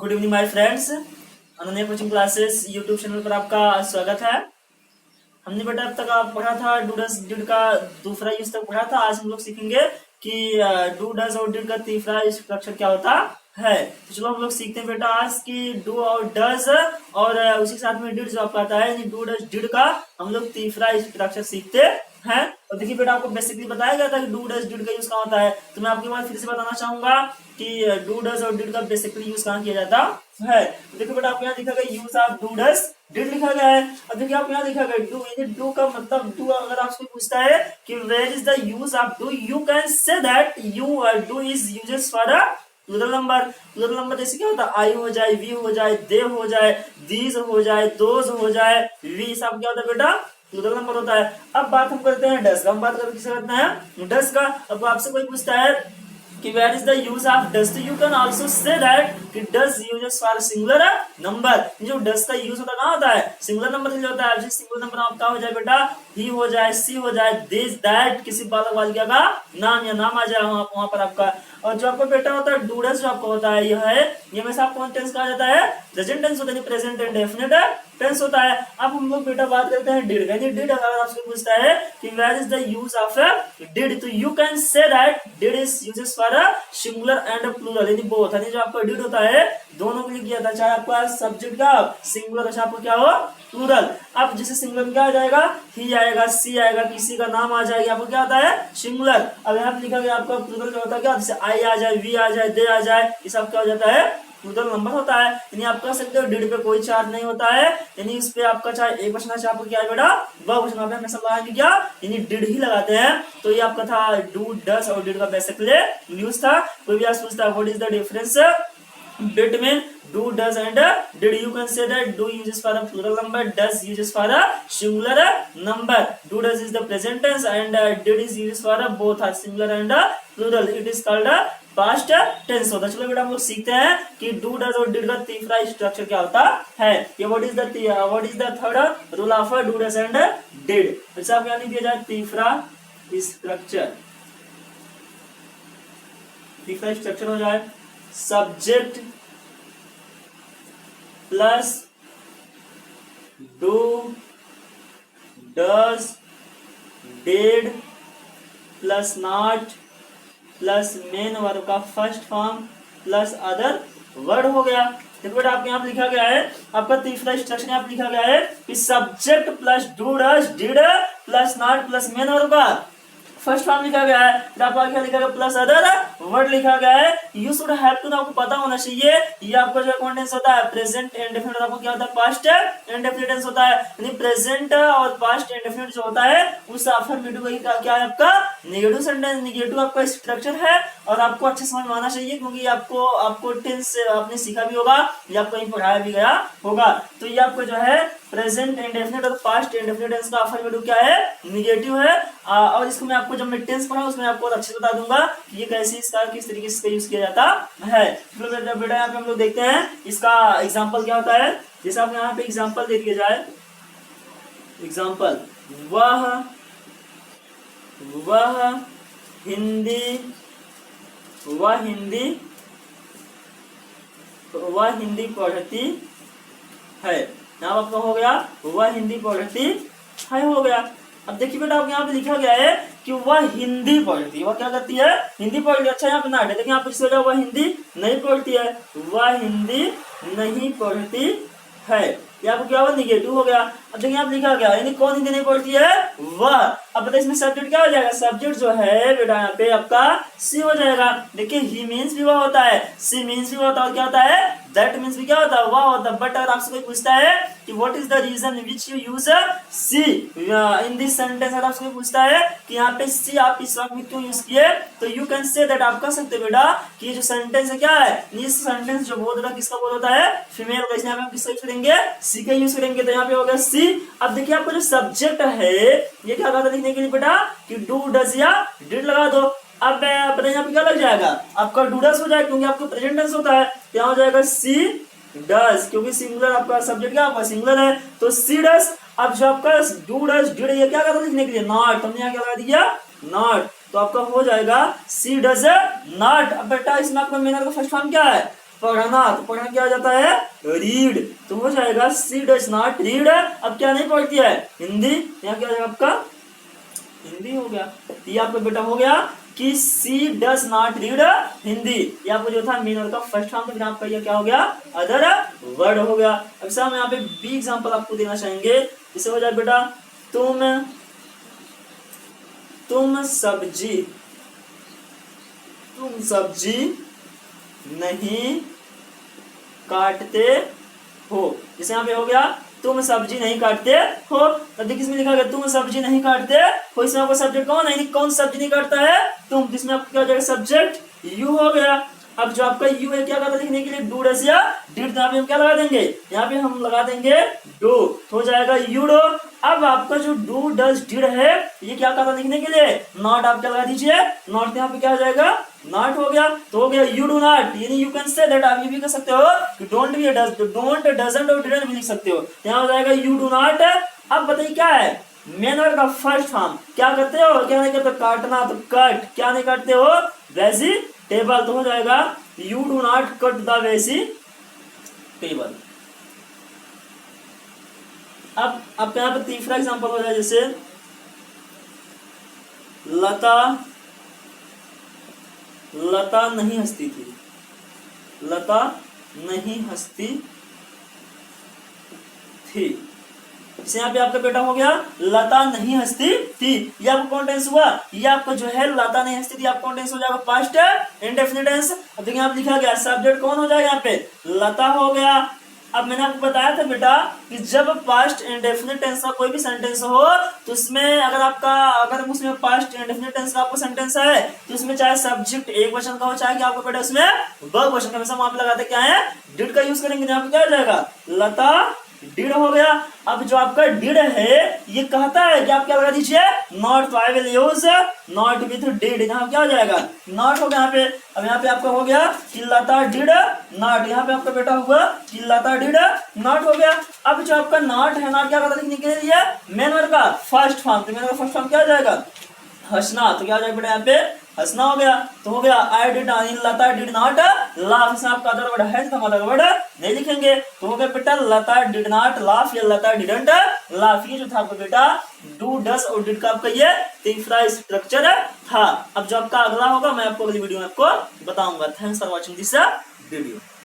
Good evening my friends, Ananya coaching classes YouTube channel पर आपका स्वागत है। हमने बेटा अब तक आप पढ़ा था डू डज डिड का दूसरा यूज तक पढ़ा था। आज हम लोग सीखेंगे कि डू डज और डिड का तीसरा स्ट्रक्चर क्या होता है। तो चलो हम लोग सीखते हैं बेटा आज की डू और डज और उसी के साथ में डिड जो आपका आता है, यानी डू डज डिड का हम लोग तीसरा स्ट्रक्चर सीखते हैं। और देखिए बेटा आपको बेसिकली बताया गया था कि डू डज डिड का यूज कहाँ होता है, तो मैं आपके बाद फिर से बताना चाहूंगा कि डू डज और डिड का बेसिकली यूज कहाँ किया जाता है। तो देखिए बेटा आपको यहाँ लिखा गया use of do does did लिखा गया है। अब देखिए आपको यहाँ लिखा गया डू, यानी डू का मतलब डू अगर आपसे पूछता है कि where is the use of do, you can say that you do is uses for a plural number. Plural number जैसे क्या होता है, आई हो जाए, वी हो जाए, दे हो जाए, दीज हो जाए, दोज हो जाए, वी सब क्या होता है बेटा प्लूरल नंबर होता है। अब बात हम करते हैं डस का। हम बात करते किसे करते हैं, डस का। अब आपसे कोई पूछता है कि where is the use of does, तो you can also say that कि does uses for singular number. जो डस का यूज होता कहाँ होता है, सिंगुलर नंबर के लिए होता है। सिंगुलर नंबर आपका हो जाए बेटा ही हो जाए, सी हो जाए, दिस दैट किसी बालक बालिका का नाम या नाम आ जाए वहां पर आपका। और जो आपका बेटा होता है डूडस जो आपका होता है ये हमेशा कौन टेंस कहा जाता है, प्रेजेंट टेंस होता है, प्रेजेंट एंड डेफिनेट टेंस होता है। अब हम लोग बेटा बात करते हैं डिड, यानी डिड अगर आपसे पूछता है कि where is the use of did, तो you can say that did is uses for singular and plural, यानी बोथ। यानी जो आपका डिड होता है दोनों के लिए किया था, चाहे आपका सब्जेक्ट का सिंगुलर अच्छा आपको क्या हो प्लूरल। अब जैसे सिंगुलर में क्या आ जाएगा, ही आएगा, सी आएगा, किसी का नाम आ जाएगा, आपको क्या आता है सिंगुलर। अब यहाँ पे लिखा गया आपका प्लूरल क्या होता है, क्या जैसे आई आ जाए, वी आ जाए, दे आ जाए, ये सब क्या हो जाता है प्लूरल नंबर होता है। यानी आप कह सकते हो डिड पे कोई चार्ज नहीं होता है, यानी इस पे आपका चाहे एक बचना चाहे आपको क्या है बेटा वह बचना पे हमेशा लगाएंगे क्या, यानी डिड ही लगाते हैं। तो ये आपका था डू डस और डिड का बेसिकली यूज था। कोई भी आज पूछता है what is the difference between do does and did, you can say that do uses for a plural number, does uses for a singular number. Do does is the present tense and did is used for both a singular and plural. It is called a past tense होता है। चलो बेटा हम लोग सीखते हैं कि do does और did का तीसरा स्ट्रक्चर क्या होता है। ये what is the third rule of do does and did। अच्छा आप यहाँ लिख दिया जाए तीसरा स्ट्रक्चर। तीसरा स्ट्रक्चर हो जाए subject plus do does did plus not plus main verb का first form plus other word हो गया। देखो बेटा आपके यहाँ लिखा गया है, आपका तीसरा इंस्ट्रक्शन यहाँ लिखा गया है कि subject plus do does did plus not plus main verb का फर्स्ट फॉर्म लिखा गया है, आपका क्या लिखा गया प्लस अदर वर्ड लिखा गया है। यू शुड हैव टू, आपको पता होना चाहिए ये आपका जो कॉन्टेंस होता है प्रेजेंट एंड डेफिनेट, आपको क्या होता है पास्ट एंड डेफिनेट टेंस होता है। यानी प्रेजेंट और पास्ट एंड डेफिनेट जो होता है उस अफर्मेटिव का क्या है आपका नेगेटिव सेंटेंस, नेगेटिव आपका स्ट्रक्चर है। और आपको अच्छे समझ में आना चाहिए क्योंकि आपको टेंस आपने सीखा भी होगा, ये आपको कहीं पढ़ाया भी गया होगा। तो ये आपको जो है प्रेजेंट इंडेफिनिट और पास्ट इंडेफिनिट टेंस का अफर्मेटिव क्या है निगेटिव है। और इसको मैं आपको जब मैं टेंस पढ़ाऊं उसमें आपको अच्छे से बता दूंगा कि ये कैसे इसका किस तरीके से यूज किया जाता है। तो बेटा यहाँ पे हम लोग देखते हैं इसका एग्जांपल क्या होता है। जैसे आप यहाँ पे एग्जांपल दे दिया जाए, एग्जांपल वह हिंदी पढ़ती है। यहाँ आपका हो गया वह हिंदी पढ़ती है हो गया। अब देखिए बेटा आपके यहाँ पे लिखा गया है कि वह हिंदी पढ़ती है, वह क्या करती है हिंदी पढ़ती है। अच्छा यहाँ पे ना देखिए यहाँ पे वह हिंदी नहीं पढ़ती है, वह हिंदी नहीं पढ़ती है, ये आपको क्या हुआ निगेटिव हो गया। अब देखिए यहाँ पे लिखा गया यानी कौन हिंदी नहीं पढ़ती है वह। अब बताइए इसमें सब्जेक्ट क्या हो जाएगा, सब्जेक्ट जो है बेटा यहाँ पे आपका सी हो जाएगा। देखिए ही मीन्स भी वह होता है, सी मीन्स भी होता है, और क्या होता है दैट मीन्स भी क्या होता है वह होता है। बट अगर आपसे कोई पूछता है कि what is the reason which you use C in this sentence, अगर आपसे कोई पूछता है कि यहाँ पे सी आप इस वाक्य में क्यों यूज किए, तो यू कैन से दैट, आप कह सकते हो बेटा कि ये जो सेंटेंस है क्या है, इस सेंटेंस जो बोध होता है किसका बोध होता है फीमेल का, इसलिए हम किसका यूज करेंगे सी का यूज करेंगे। तो यहाँ पे हो गया सी। अब देखिए आपका जो सब्जेक्ट है ये क्या लगा लिखने के लिए बेटा कि डू डज या डिड लगा दो। अब पता यहाँ पे क्या लग जाएगा आपका डू डज हो जाएगा क्योंकि आपका प्रेजेंट टेंस होता है, क्या हो जाएगा सी डज, क्योंकि सिंगुलर आपका सब्जेक्ट क्या आपका सिंगुलर है तो सी डज। अब जो आपका डू डज डिड ये क्या करता लिखने के लिए नॉट, हमने यहाँ क्या लगा दिया नॉट, तो आपका हो जाएगा सी डज नॉट। अब बेटा इसमें आपका मेनर का फर्स्ट फॉर्म क्या है, पढ़ना, तो पढ़ना क्या हो जाता है रीड, तो हो जाएगा शी डज नॉट रीड। अब क्या नहीं पढ़ती है हिंदी, यहाँ क्या हो जाएगा आपका हिंदी हो गया। तो ये आपका बेटा हो गया कि सी डज नॉट रीड हिंदी, ये आपको जो था मेन वर्ड का फर्स्ट फॉर्म, तो फिर आपका ये क्या हो गया अदर वर्ड हो गया। अब सर हम यहाँ पे बी एग्जांपल आपको देना चाहेंगे, जिसे हो जाए बेटा तुम सब्जी नहीं काटते हो, जैसे यहाँ पे हो गया तुम सब्जी नहीं काटते हो। तब देखिए इसमें लिखा गया तुम सब्जी नहीं काटते हो, इसमें आपका सब्जेक्ट कौन है, कौन सब्जी नहीं काटता है तुम, जिसमें आपको क्या हो जाएगा सब्जेक्ट यू हो गया। अब जो आपका यू है क्या करता लिखने के लिए डू डस या डिड, यहाँ पे हम क्या लगा देंगे, यहाँ पे हम लगा देंगे डू, तो हो जाएगा यू डू। अब आपका जो डू डस डिड है ये क्या करता लिखने के लिए नॉट, आप क्या लगा दीजिए नॉट, यहाँ पे क्या हो जाएगा नॉट हो गया, तो हो गया यू डू नॉट, यानी यू कैन से दैट, आप ये भी कर सकते हो कि डोंट भी डोंट डजंट और डिडंट भी लिख सकते हो, यहाँ हो जाएगा यू डू नॉट। अब बताइए क्या है मेन वर्ड का फर्स्ट फॉर्म, क्या करते हो क्या नहीं करते काटना, तो कट, क्या नहीं काटते हो वेजिटेबल, तो हो जाएगा you do not cut the vegetable. अब आपके यहाँ पे तीसरा एग्जांपल हो जाए, जैसे लता नहीं हंसती थी, लता नहीं हंसती थी, इसे यहाँ पे आपका बेटा हो गया लता नहीं हंसती थी, ये आपको कौन टेंस हुआ, ये आपको जो है लता नहीं हंसती थी आपको कौन टेंस हो जाएगा पास्ट इंडेफिनिट टेंस। अब देखिए यहाँ पे लिखा गया सब्जेक्ट कौन हो जाएगा यहाँ पे लता हो गया। अब मैंने आपको बताया था बेटा कि जब पास्ट इंडेफिनिट टेंस का कोई भी सेंटेंस हो तो उसमें अगर उसमें पास्ट इंडेफिनिट टेंस का आपको सेंटेंस है तो उसमें चाहे सब्जेक्ट एक वचन का हो चाहे कि आपको बेटा उसमें वर्ब वचन का, हमेशा वहां पे लगाते क्या है डिड का यूज करेंगे, यहाँ पे क्या हो जाएगा लता डिड हो गया। अब जो आपका डिड है ये कहता है कि आप क्या लगा दीजिए नॉट, तो I will use not with did, यहाँ क्या हो जाएगा नॉट हो गया यहाँ पे। अब यहाँ पे आपका हो गया कि लता डिड नॉट, यहाँ पे आपका बेटा हुआ कि लता डिड नॉट हो गया। अब जो आपका नॉट है नॉट क्या करता लिखने के लिए मेन वर्ड का फर्स्ट फॉर्म, तो मेन वर्ड का फर्स्ट फॉर्म क्या हो जाएगा हंसना, तो क्या हो जाएगा बेटा यहाँ पे हंसना हो गया, तो हो गया I did Lata did not laugh, इसमें आपका अदर वर्ड है तो हम अदर वर्ड नहीं लिखेंगे, तो हो गया बेटा लता डिड नॉट लाफ या लता डिडंट लाफ। ये जो था आपका बेटा डू डस और डिड का आपका ये तीसरा स्ट्रक्चर था। अब जो आपका अगला होगा मैं आपको अगली वीडियो में आपको बताऊंगा। Thanks for watching this video.